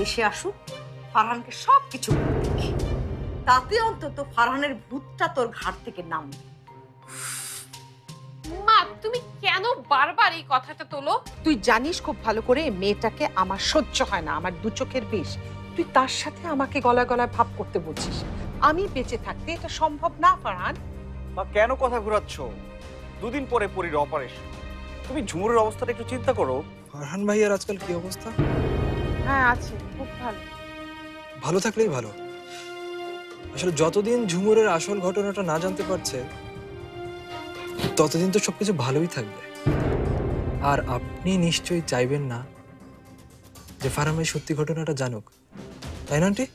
দেশে আসুক, ফারহানকে সব কিছু বলে দেখি, তাতে অন্তত ফারহানের ভূতটা তোর ঘাট থেকে নামবে। মা তুমি কেন বারবার এই কথাটা তোলো? তুই জানিস খুব ভালো করে মেয়েটাকে আমার সহ্য হয় না, আমার দু চোখের বিষ। তুই তার সাথে আমাকে গলায় গলায় ভাব করতে বলছিস। আমি বেঁচে থাকতে এটা সম্ভব না ফারহান। মা কেন কথা ঘোরাচ্ছ? দুদিন পরে পরীর অপারেশন, তুমি ঝুমুরের অবস্থাটা একটু চিন্তা করো। ফারহান ভাইয়ার আজকাল কি অবস্থা? হ্যাঁ আছে, খুব ভালো। ভালো থাকলেই ভালো। আসলে যতদিন ঝুমুরের আসল ঘটনাটা না জানতে পারছে ততদিন তো সবকিছু ভালোই থাকবে। আর আপনি নিশ্চয়ই চাইবেন না যে ফারহান ভাই সত্যি ঘটনাটা জানুক, তাই না আন্টি?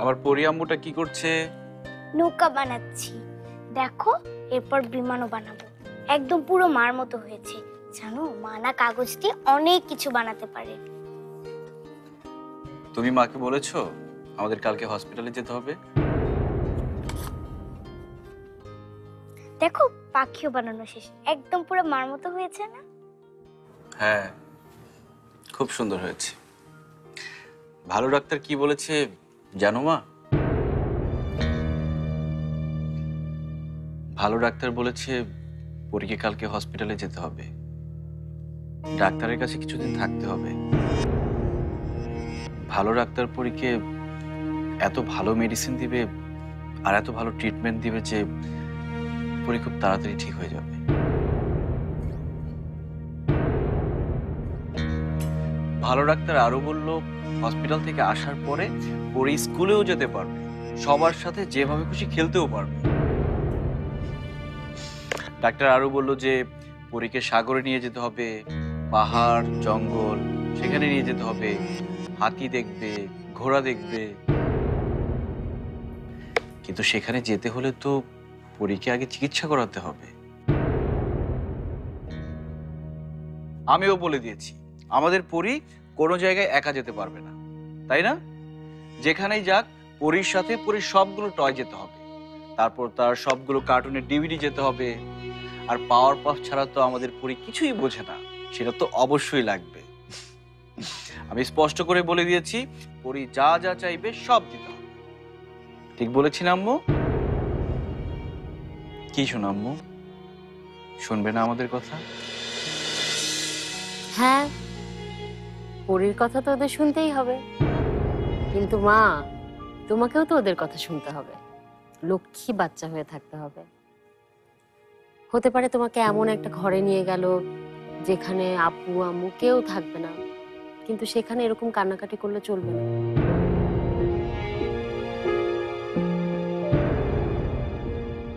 আমার পরি আম্মুটা কি করছে? নৌকা বানাচ্ছি, দেখো এরপর বিমানও বানাবো। একদম পুরো মার মতো হয়েছে। জানো মা না কাগজ দিয়ে অনেক কিছু বানাতে পারে। তুমি মাকে বলেছো আমাদের কালকে হসপিটালে যেতে হবে? দেখো পাখিও বানানো শেষ, একদম পুরো মার মতো হয়েছে না? হ্যাঁ, খুব সুন্দর হয়েছে। ভালো ডাক্তার কি বলেছে জানো মা? ভালো ডাক্তার বলেছে পরীকে কালকে হসপিটালে যেতে হবে, ডাক্তারের কাছে কিছুদিন থাকতে হবে। ভালো ডাক্তার পরীকে এত ভালো মেডিসিন দিবে আর এত ভালো ট্রিটমেন্ট দিবে যে পরী খুব তাড়াতাড়ি ঠিক হয়ে যাবে। ভালো ডাক্তার আরো বলল হসপিটাল থেকে আসার পরে পরী স্কুলেও যেতে পারবে, সবার সাথে যেভাবে খুশি খেলতেও পারবে। ডাক্তার আরো বলল যে পরীকে সাগরে নিয়ে যেতে হবে, পাহাড় জঙ্গল সেখানে নিয়ে যেতে হবে, হাতি দেখবে, ঘোড়া দেখবে। কিন্তু সেখানে যেতে হলে তো পরীকে আগে চিকিৎসা করাতে হবে। আমিও বলে দিয়েছি আমাদের পরী কোনো জায়গায় একা যেতে পারবে না, তাই না? যেখানেই যাক পরীর সাথে পরীর সবগুলো টয় যেতে হবে, তারপর তার সবগুলো কার্টুনের ডিভিডি যেতে হবে। আর পাওয়ার পাফ ছাড়া তো আমাদের পরী কিছুই বোঝে না, সেটা তো অবশ্যই লাগবে। আমি স্পষ্ট করে বলে দিয়েছি পরী যা যা চাইবে সব দিতে হবে। ঠিক বলেছি না আম্মু? কি শোনো আম্মু, শুনবে না আমাদের কথা? হ্যাঁ, পরীর কথা তো ওদের শুনতেই হবে, কিন্তু মা তোমাকেও তো ওদের কথা শুনতে হবে। লক্ষ্মী বাচ্চা হয়ে থাকতে হবে। হতে পারে তোমাকে এমন একটা ঘরে নিয়ে গেল যেখানে আপু আম্মু কেউ থাকবে না, কিন্তু সেখানে এরকম কান্নাকাটি করলে চলবে না।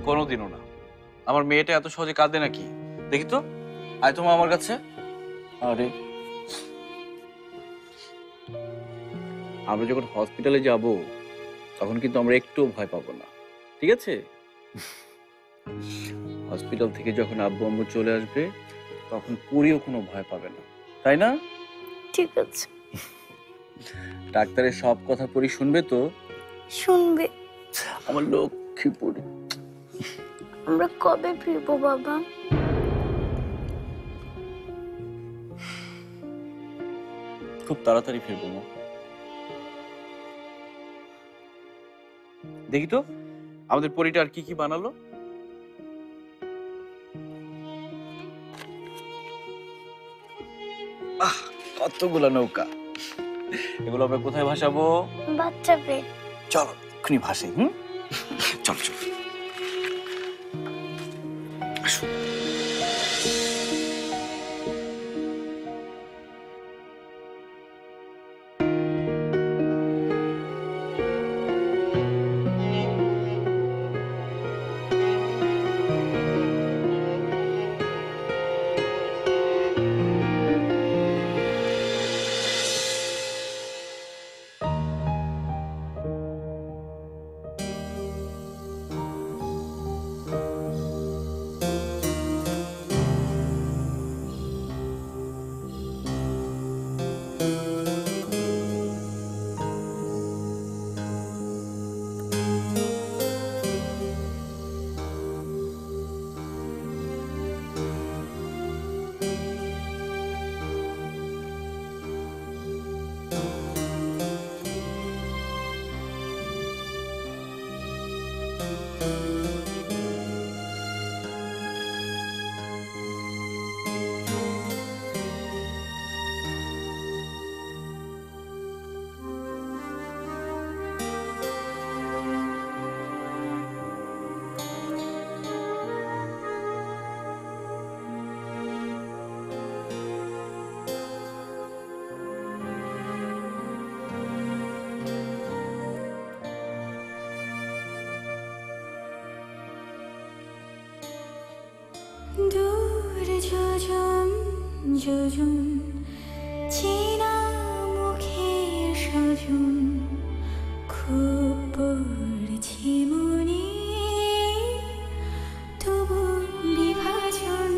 কোনোদিনও না। আমার মেয়েটা এত সহজে কাঁদে নাকি? দেখি তো, আয় তোমা আমার কাছে। আরে আমরা যখন হসপিটালে যাব তখন কিন্তু আমরা একটুও ভয় পাবো না, ঠিক আছে? হসপিটাল থেকে যখন আব্বু আম্মু চলে আসবে তখন পরীও কোনো ভয় পাবে না, তাই না? ঠিক আছে। ডাক্তারের সব কথা পরী শুনবে তো? শুনবে। আমার লক্ষ্মী পরী। আমরা কবে ফিরবো বাবা? খুব তাড়াতাড়ি ফিরবো মা। দেখি তো আমাদের পরীটা আর কি কি বানালো। কতগুলা নৌকা, এগুলো আমরা কোথায় ভাসাবো? বাচ্চা পেয়ে চলো এক্ষুনি ভাসাই। চল চল। আসো। যোজন যোজন চেনা মুখের সজন খুব পড়ছে মনে তবু বিভাজন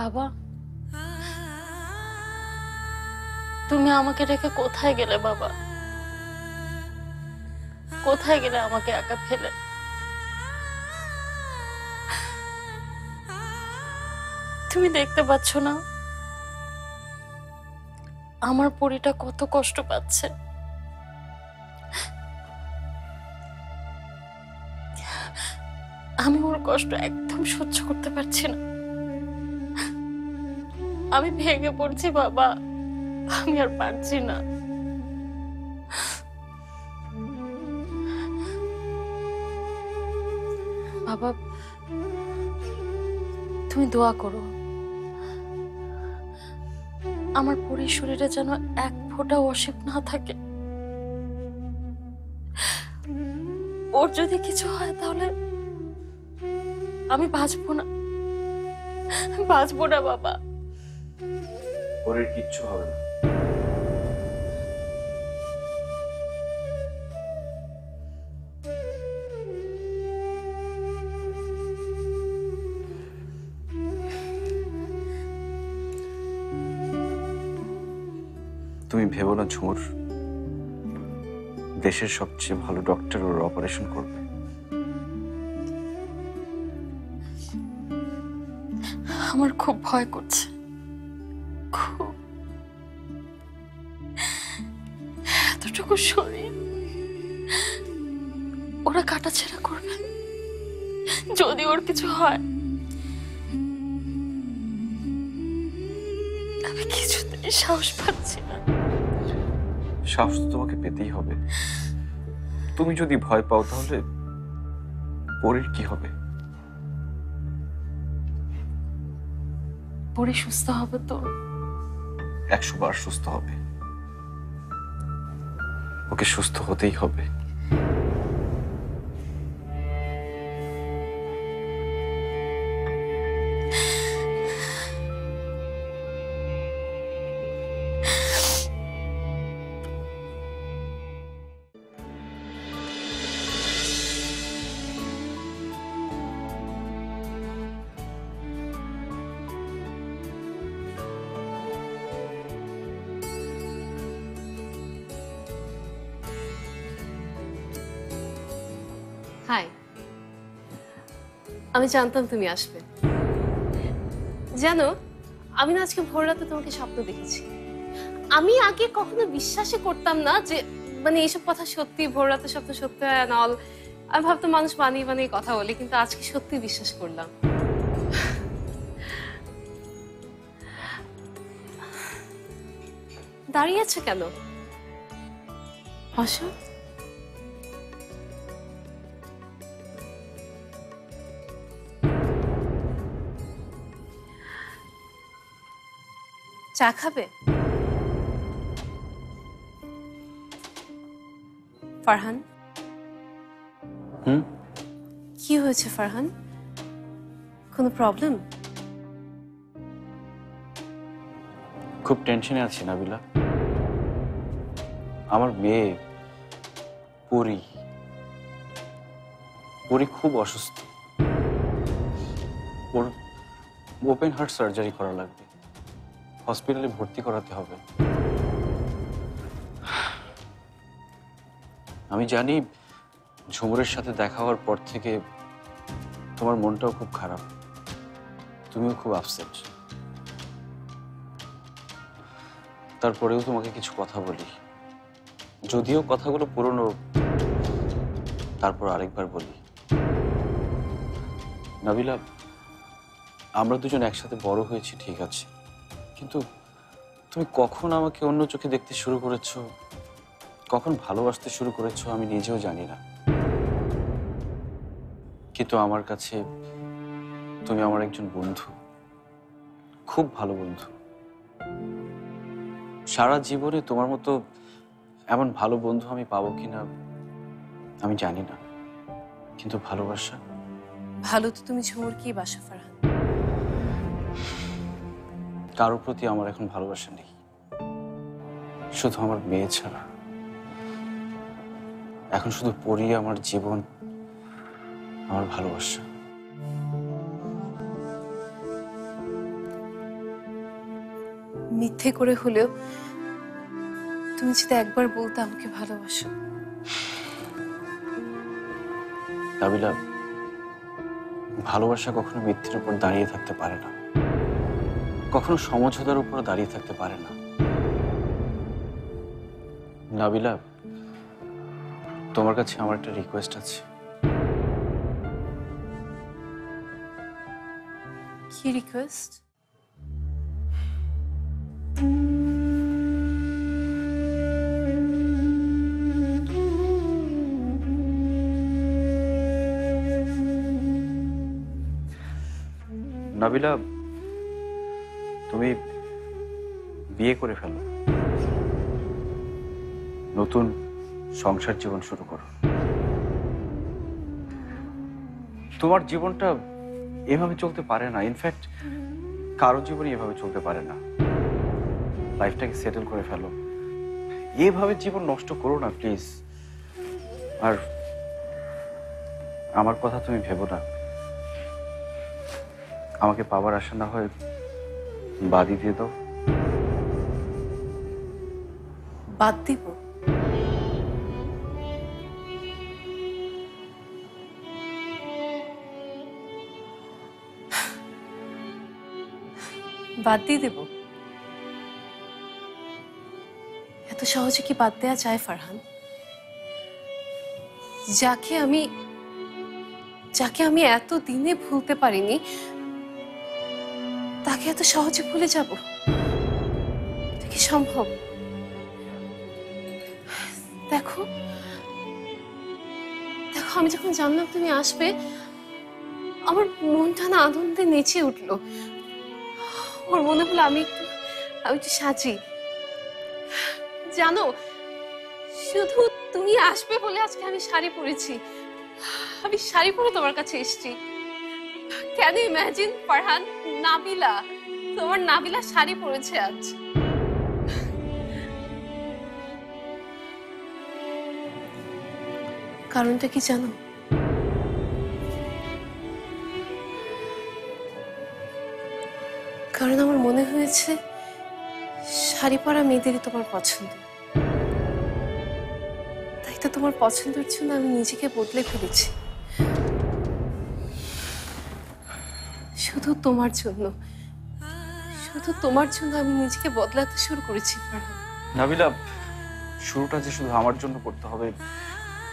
বাবা, তুমি আমাকে রেখে কোথায় গেলে বাবা? কোথায় গেলে আমাকে একা ফেলে? তুমি দেখতে পাচ্ছ না আমার পরিটা কত কষ্ট পাচ্ছে? আমি ওর কষ্ট একদম সহ্য করতে পারছি না। আমি ভেঙে পড়ছি বাবা, আমি আর পারছি না। বাবা, তুমি দোয়া করো আমার পরির শরীরে যেন এক ফোঁটা অসুখ না থাকে। ওর যদি কিছু হয় তাহলে আমি বাঁচবো না, বাঁচবো না বাবা। পরের কিচ্ছু হবে না। তুমি ভেবো না ঝুমুর, দেশের সবচেয়ে ভালো ডক্টর ওর অপারেশন করবে। আমার খুব ভয় করছে, খুব। এতটুকু শরীর ওরা কাটাছেড়া করবে, যদি ওর কিছু হয় আমি কিছুতেই সাহস পাচ্ছি না। সাহস তো তোমাকে পেতেই হবে। তুমি যদি ভয় পাও তাহলে পরের কি হবে? পরে সুস্থ হবে তো? 100 বার সুস্থ হবে। ওকে সুস্থ হতেই হবে। হাই, আমি জানতাম তুমি আসবে। জানো, আমি না আজকে ভোর রাতে তোমাকে স্বপ্ন দেখেছি। আমি আগে কখনো বিশ্বাসই করতাম না যে মানে এইসব কথা সত্যি, ভোর রাতে স্বপ্ন সত্যি হয় না। আমি ভাবতাম মানুষ বানিয়ে বানিয়ে কথা বলে, কিন্তু আজকে সত্যি বিশ্বাস করলাম। দাঁড়িয়ে আছে কেন? আসো। চা খাবে? ফারহান, হুম, কি হয়েছে? হয়েছে ফারহান? কোনো প্রবলেম? খুব টেনশনে আছি নাবিলা। আমার মেয়ে পরি খুব অসুস্থ। ওর ওপেন হার্ট সার্জারি করা লাগবে, হসপিটালে ভর্তি করাতে হবে। আমি জানি ঝুমুরের সাথে দেখা হওয়ার পর থেকে তোমার মনটাও খুব খারাপ, তুমিও খুব আপসেট। তারপরেও তোমাকে কিছু কথা বলি, যদিও কথাগুলো পুরনো, তারপর আরেকবার বলি। নাবিলা, আমরা দুজন একসাথে বড় হয়েছি ঠিক আছে, কিন্তু তুমি কখন আমাকে অন্য চোখে দেখতে শুরু করেছো, কখন ভালোবাসতে শুরু করেছো আমি নিজেও জানি না। কিন্তু আমার কাছে তুমি আমার একজন বন্ধু, খুব ভালো বন্ধু। সারা জীবনে তোমার মতো এমন ভালো বন্ধু আমি পাবো কিনা আমি জানি না, কিন্তু ভালোবাসা। ভালো তো তুমি ঝুমুরকেই বাসো ফারহান। কারোর প্রতি আমার এখন ভালোবাসা নেই, শুধু আমার মেয়ে ছাড়া। এখন শুধু পরি আমার জীবন, আমার ভালোবাসা। মিথ্যে করে হলেও তুমি যদি একবার বলতে আমাকে ভালোবাসো। নাবিলা, ভালোবাসা কখনো মিথ্যের উপর দাঁড়িয়ে থাকতে পারে না, কখনো সমঝোতার উপর দাঁড়িয়ে থাকতে পারে না। নাবিলা, তোমার কাছে আমার একটা রিকোয়েস্ট আছে। কি রিকোয়েস্ট? নাবিলা, তুমি বিয়ে করে ফেলো, নতুন সংসার জীবন শুরু করো। তোমার জীবনটা এভাবে চলতে পারে না, ইনফ্যাক্ট কারো জীবনই এভাবে চলতে পারে না। লাইফটাকে সেটেল করে ফেলো, এভাবে জীবন নষ্ট করো না প্লিজ। আর আমার কথা তুমি ভেবো না, আমাকে পাওয়ার আশা না হয় বাদই দিয়ে দাও। বাদ দিব? বাদ দিয়ে দেব? এত সহজে কি বাদ দেওয়া যায় ফারহান? যাকে আমি এত দিনে ভুলতে পারিনি, তাকে এত সহজে ভুলে যাব? এটা কি সম্ভব? দেখো দেখো, আমি যখন জানলাম তুমি আসবে, আমার মনটা না আনন্দে নেচে উঠলো। আমার মনে হলো আমি একটু সাজি। জানো, শুধু তুমি আসবে বলে আজকে আমি শাড়ি পরেছি। আমি শাড়ি পরে তোমার কাছে এসেছি। Can you imagine Farhan, Nabila, তোমার নাবিলা শাড়ি পরেছে আজ। কারণটা কি জানো? কারণ আমার মনে হয়েছে শাড়ি পরা মেয়েদেরই তোমার পছন্দ। তাই তো তোমার পছন্দের জন্য আমি নিজেকে বদলে ফেলেছি। শুধু তোমার জন্য, শুধু তোমার জন্য আমি নিজেকে বদলাতে শুরু করেছি। নাবিলা, শুরুটা যে শুধু আমার জন্য করতে হবে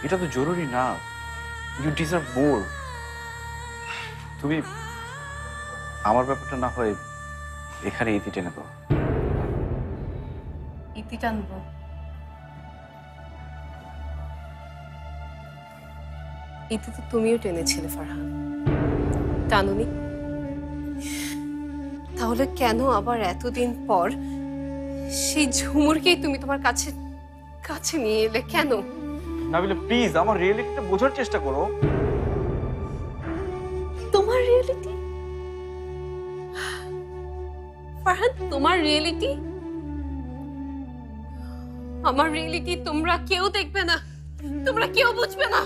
এটা তো জরুরি না। ইউ ডিজার্ভ মোর। তুমি আমার ব্যাপারটা না হয় এখানে ইতি টেনে দাও। ইতি টানবো? ইতি তো তুমিও টেনেছিলে ফারহান, টানুনি? তাহলে কেন আবার এতদিন পর সেই ঝুমুরকেই তুমি তোমার কাছে কাছে নিয়ে এলে? কেন? নাবিলা প্লিজ, আমার রিয়েলিটিটা বোঝার চেষ্টা করো। ফারহান, তোমার রিয়েলিটি, আমার রিয়েলিটি তোমরা কেউ দেখবে না, তোমরা কেউ বুঝবে না।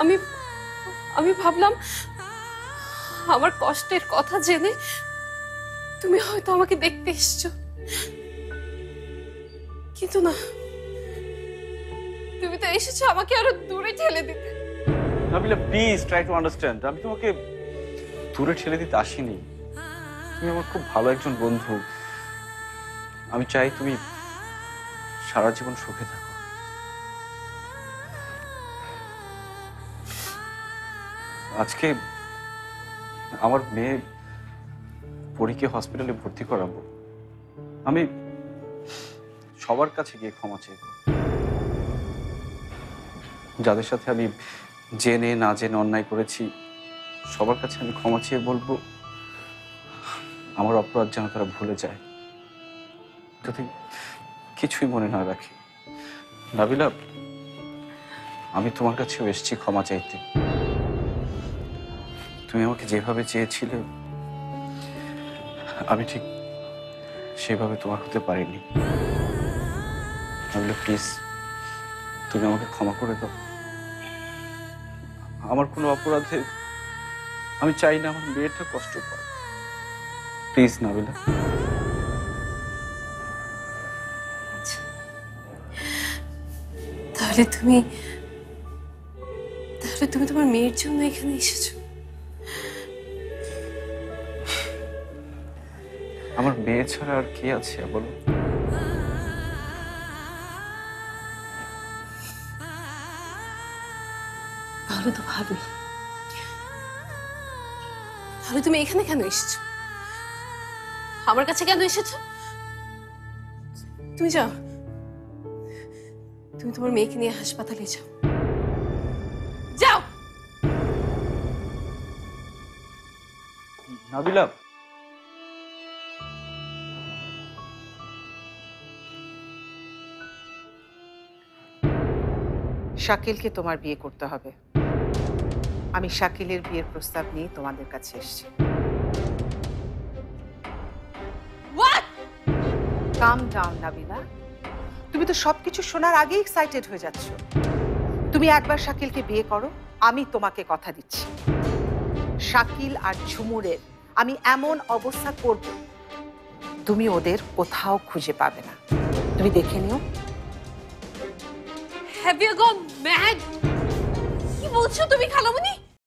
আমি আমি ভাবলাম আমার কষ্টের কথা জেনে তুমি হয়তো আমাকে দেখতে এসছো, কিন্তু না, তুমি তো এসেছো আমাকে আরো দূরে ঠেলে দিতে। Nabila please try to understand, আমি তোমাকে দূরে ঠেলে দিতে আসিনি। তুমি আমার খুব ভালো একজন বন্ধু। আমি চাই তুমি সারা জীবন সুখে থাকো। আজকে আমার মেয়ে পরীকে হসপিটালে ভর্তি করাবো। আমি সবার কাছে গিয়ে ক্ষমা চাইব, যাদের সাথে আমি জেনে না জেনে অন্যায় করেছি সবার কাছে আমি ক্ষমা চেয়ে বলবো আমার অপরাধ যেন তারা ভুলে যায়, যদি কিছুই মনে না রাখে। নাবিলা, আমি তোমার কাছেও এসেছি ক্ষমা চাইতে। তুমি আমাকে যেভাবে চেয়েছিলে আমি ঠিক সেভাবে তোমার হতে পারিনি। নাবিলা প্লিজ, তুমি আমাকে ক্ষমা করে দাও। আমার কোনো অপরাধে আমি চাই না আমার মেয়েটা কষ্ট পায়। প্লিজ নাবিলা। তাহলে তুমি তোমার মেয়ের জন্য এখানে এসেছো? আমার মেয়ে ছাড়া আর কে আছে বলো? তাহলে তো ভালো। তাহলে তুমি এখানে কেন এসেছো? আমার কাছে কেন এসেছো? তুমি যাও, তুমি তোমার মেয়েকে নিয়ে হাসপাতালে যাও, যাও। নাবিলা, শাকিলকে তোমার বিয়ে করতে হবে। আমি শাকিলের বিয়ের প্রস্তাব নিয়ে তোমাদের কাছে এসেছি। কাম ডাউন নাবিলা, তুমি তো সবকিছু শোনার আগেই এক্সাইটেড হয়ে যাচ্ছ। তুমি একবার শাকিলকে বিয়ে করো, আমি তোমাকে কথা দিচ্ছি শাকিল আর ঝুমুরের আমি এমন অবস্থা করব তুমি ওদের কোথাও খুঁজে পাবে না। তুমি দেখে নিও। Have you gone mad? কি বলছো তুমি খালামণি?